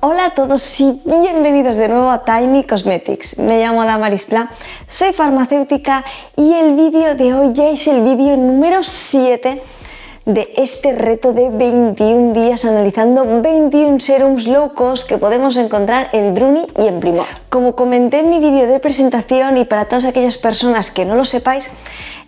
Hola a todos y bienvenidos de nuevo a Tiny Cosmetics. Me llamo Damaris Pla, soy farmacéutica y el vídeo de hoy ya es el vídeo número 7 de este reto de 21 días analizando 21 serums low cost que podemos encontrar en Druni y en Primor. Como comenté en mi vídeo de presentación y para todas aquellas personas que no lo sepáis,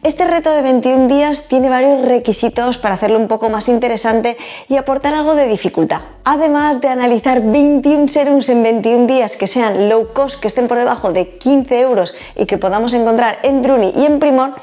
este reto de 21 días tiene varios requisitos para hacerlo un poco más interesante y aportar algo de dificultad. Además de analizar 21 serums en 21 días que sean low cost, que estén por debajo de 15 euros y que podamos encontrar en Druni y en Primor,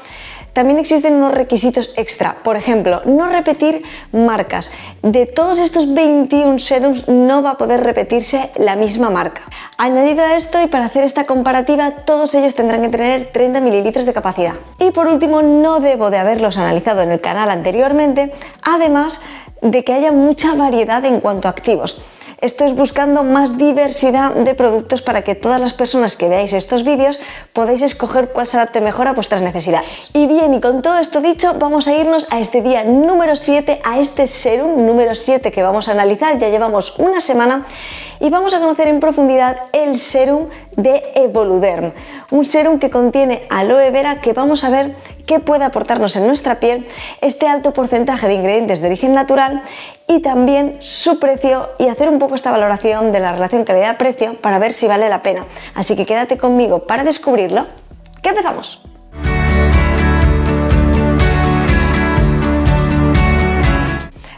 también existen unos requisitos extra. Por ejemplo, no repetir marcas. De todos estos 21 serums no va a poder repetirse la misma marca. Añadido a esto, y para hacer esta comparativa, todos ellos tendrán que tener 30 mililitros de capacidad. Y por último, no debo de haberlos analizado en el canal anteriormente, además de que haya mucha variedad en cuanto a activos. Esto es buscando más diversidad de productos para que todas las personas que veáis estos vídeos podáis escoger cuál se adapte mejor a vuestras necesidades. Y bien, y con todo esto dicho, vamos a irnos a este día número 7, a este serum número 7 que vamos a analizar. Ya llevamos una semana y vamos a conocer en profundidad el serum de Evoluderm, un serum que contiene aloe vera, que vamos a ver qué puede aportarnos en nuestra piel, este alto porcentaje de ingredientes de origen natural y también su precio, y hacer un poco esta valoración de la relación calidad-precio para ver si vale la pena. Así que quédate conmigo para descubrirlo. ¡Que empezamos!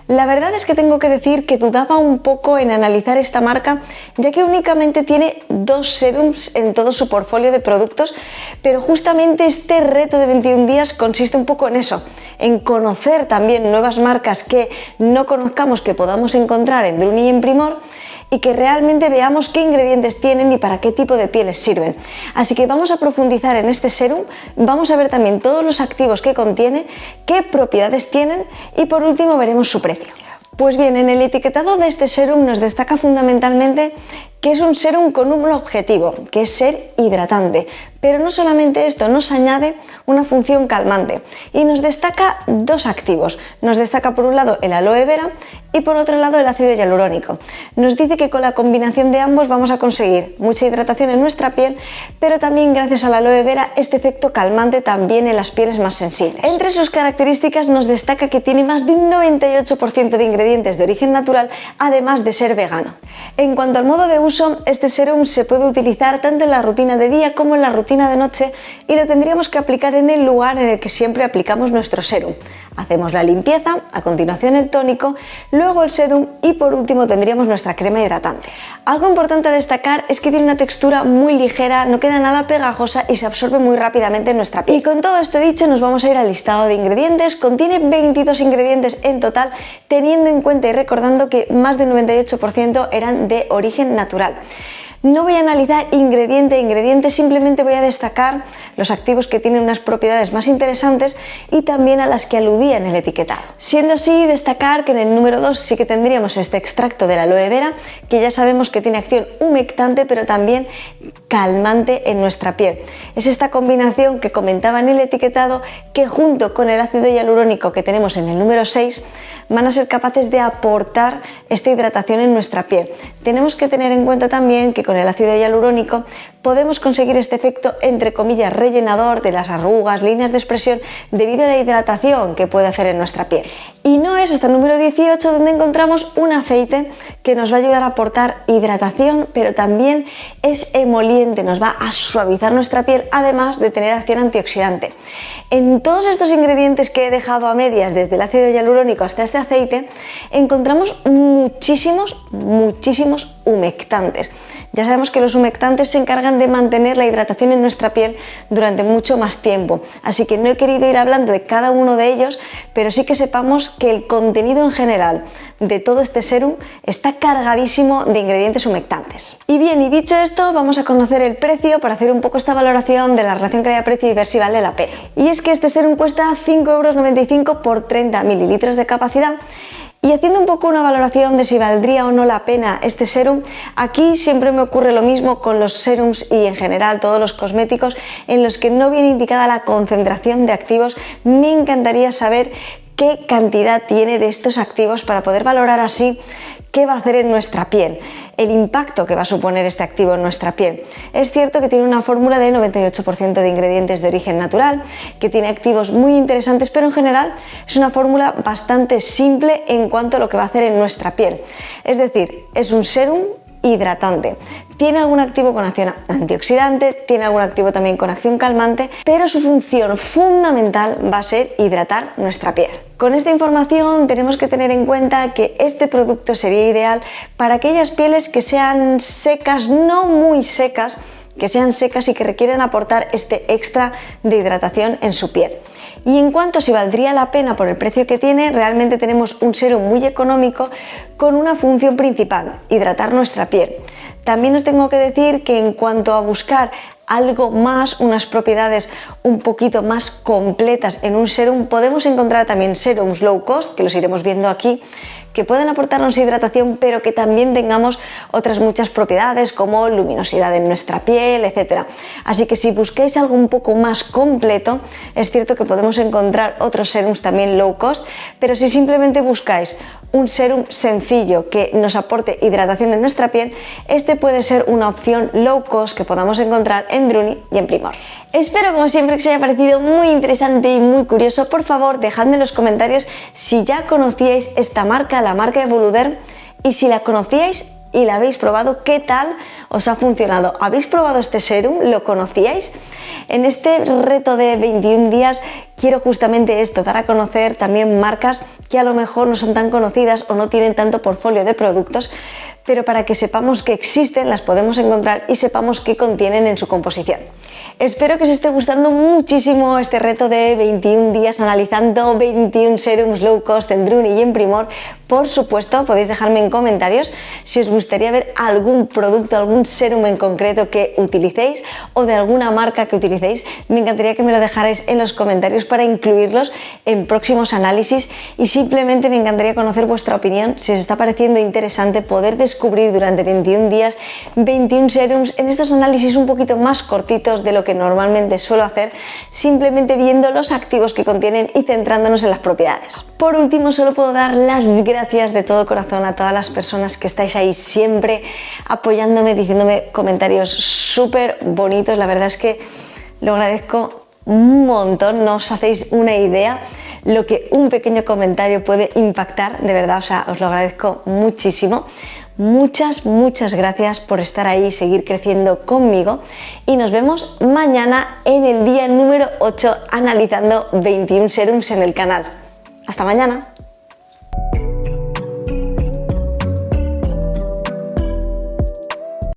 La verdad es que tengo que decir que dudaba un poco en analizar esta marca, ya que únicamente tiene 2 serums en todo su portfolio de productos, pero justamente este reto de 21 días consiste un poco en eso, en conocer también nuevas marcas que no conozcamos, que podamos encontrar en Druni y en Primor, y que realmente veamos qué ingredientes tienen y para qué tipo de pieles sirven. Así que vamos a profundizar en este serum, vamos a ver también todos los activos que contiene, qué propiedades tienen y por último veremos su precio. Pues bien, en el etiquetado de este serum nos destaca fundamentalmente que es un serum con un objetivo, que es ser hidratante. Pero no solamente esto, nos añade una función calmante y nos destaca 2 activos. Nos destaca por un lado el aloe vera y por otro lado el ácido hialurónico. Nos dice que con la combinación de ambos vamos a conseguir mucha hidratación en nuestra piel, pero también gracias al aloe vera este efecto calmante también en las pieles más sensibles. Entre sus características nos destaca que tiene más de un 98% de ingredientes de origen natural, además de ser vegano. En cuanto al modo de uso, este serum se puede utilizar tanto en la rutina de día como en la rutina de noche y lo tendríamos que aplicar en el lugar en el que siempre aplicamos nuestro serum. Hacemos la limpieza, a continuación el tónico, luego el serum y por último tendríamos nuestra crema hidratante. Algo importante a destacar es que tiene una textura muy ligera, no queda nada pegajosa y se absorbe muy rápidamente en nuestra piel. Y con todo esto dicho, nos vamos a ir al listado de ingredientes. Contiene 22 ingredientes en total, teniendo en cuenta y recordando que más del 98% eran de origen natural. No voy a analizar ingrediente a ingrediente, simplemente voy a destacar los activos que tienen unas propiedades más interesantes y también a las que aludía en el etiquetado. Siendo así, destacar que en el número 2 sí que tendríamos este extracto de la aloe vera, que ya sabemos que tiene acción humectante pero también calmante en nuestra piel. Es esta combinación que comentaba en el etiquetado que junto con el ácido hialurónico que tenemos en el número 6 van a ser capaces de aportar esta hidratación en nuestra piel. Tenemos que tener en cuenta también que con el ácido hialurónico podemos conseguir este efecto, entre comillas, rellenador de las arrugas, líneas de expresión, debido a la hidratación que puede hacer en nuestra piel. Y no es hasta el número 18 donde encontramos un aceite que nos va a ayudar a aportar hidratación, pero también es emoliente, nos va a suavizar nuestra piel, además de tener acción antioxidante. En todos estos ingredientes que he dejado a medias, desde el ácido hialurónico hasta este aceite, encontramos muchísimos humectantes. Ya sabemos que los humectantes se encargan de mantener la hidratación en nuestra piel durante mucho más tiempo, así que no he querido ir hablando de cada uno de ellos, pero sí que sepamos que el contenido en general de todo este serum está cargadísimo de ingredientes humectantes. Y bien, y dicho esto, vamos a conocer el precio para hacer un poco esta valoración de la relación calidad-precio y ver si vale la pena. Y es que este serum cuesta 5,95 € por 30 mililitros de capacidad. Y haciendo un poco una valoración de si valdría o no la pena este serum, aquí siempre me ocurre lo mismo con los serums y en general todos los cosméticos en los que no viene indicada la concentración de activos. Me encantaría saber qué cantidad tiene de estos activos para poder valorar así qué va a hacer en nuestra piel. el impacto que va a suponer este activo en nuestra piel. Es cierto que tiene una fórmula de 98% de ingredientes de origen natural, que tiene activos muy interesantes, pero en general es una fórmula bastante simple en cuanto a lo que va a hacer en nuestra piel. Es decir, es un sérum hidratante. Tiene algún activo con acción antioxidante, tiene algún activo también con acción calmante, pero su función fundamental va a ser hidratar nuestra piel. Con esta información tenemos que tener en cuenta que este producto sería ideal para aquellas pieles que sean secas, no muy secas, que sean secas y que requieren aportar este extra de hidratación en su piel. Y en cuanto a si valdría la pena por el precio que tiene, realmente tenemos un sérum muy económico con una función principal: hidratar nuestra piel. También os tengo que decir que en cuanto a buscar algo más, unas propiedades un poquito más completas en un sérum, podemos encontrar también sérums low cost, que los iremos viendo aquí, que pueden aportarnos hidratación, pero que también tengamos otras muchas propiedades como luminosidad en nuestra piel, etc. Así que si busquáis algo un poco más completo, es cierto que podemos encontrar otros sérums también low cost, pero si simplemente buscáis un sérum sencillo que nos aporte hidratación en nuestra piel, este puede ser una opción low cost que podamos encontrar en Druni y en Primor. Espero, como siempre, que os haya parecido muy interesante y muy curioso. Por favor, dejadme en los comentarios si ya conocíais esta marca, la marca Evoluderm, y si la conocíais y la habéis probado, ¿qué tal os ha funcionado? ¿Habéis probado este sérum? ¿Lo conocíais? En este reto de 21 días quiero justamente esto, dar a conocer también marcas que a lo mejor no son tan conocidas o no tienen tanto portfolio de productos, pero para que sepamos que existen, las podemos encontrar y sepamos qué contienen en su composición. Espero que os esté gustando muchísimo este reto de 21 días analizando 21 serums low cost en Druni y en Primor. Por supuesto, podéis dejarme en comentarios si os gustaría ver algún producto, algún sérum en concreto que utilicéis o de alguna marca que utilicéis. Me encantaría que me lo dejarais en los comentarios para incluirlos en próximos análisis, y simplemente me encantaría conocer vuestra opinión, si os está pareciendo interesante poder descubrir durante 21 días 21 serums en estos análisis un poquito más cortitos de lo que normalmente suelo hacer, simplemente viendo los activos que contienen y centrándonos en las propiedades. Por último, solo puedo dar las gracias de todo corazón a todas las personas que estáis ahí siempre apoyándome, diciéndome comentarios súper bonitos. La verdad es que lo agradezco un montón, no os hacéis una idea lo que un pequeño comentario puede impactar, de verdad, o sea, os lo agradezco muchísimo. Muchas gracias por estar ahí y seguir creciendo conmigo, y nos vemos mañana en el día número 8 analizando 21 serums en el canal. Hasta mañana.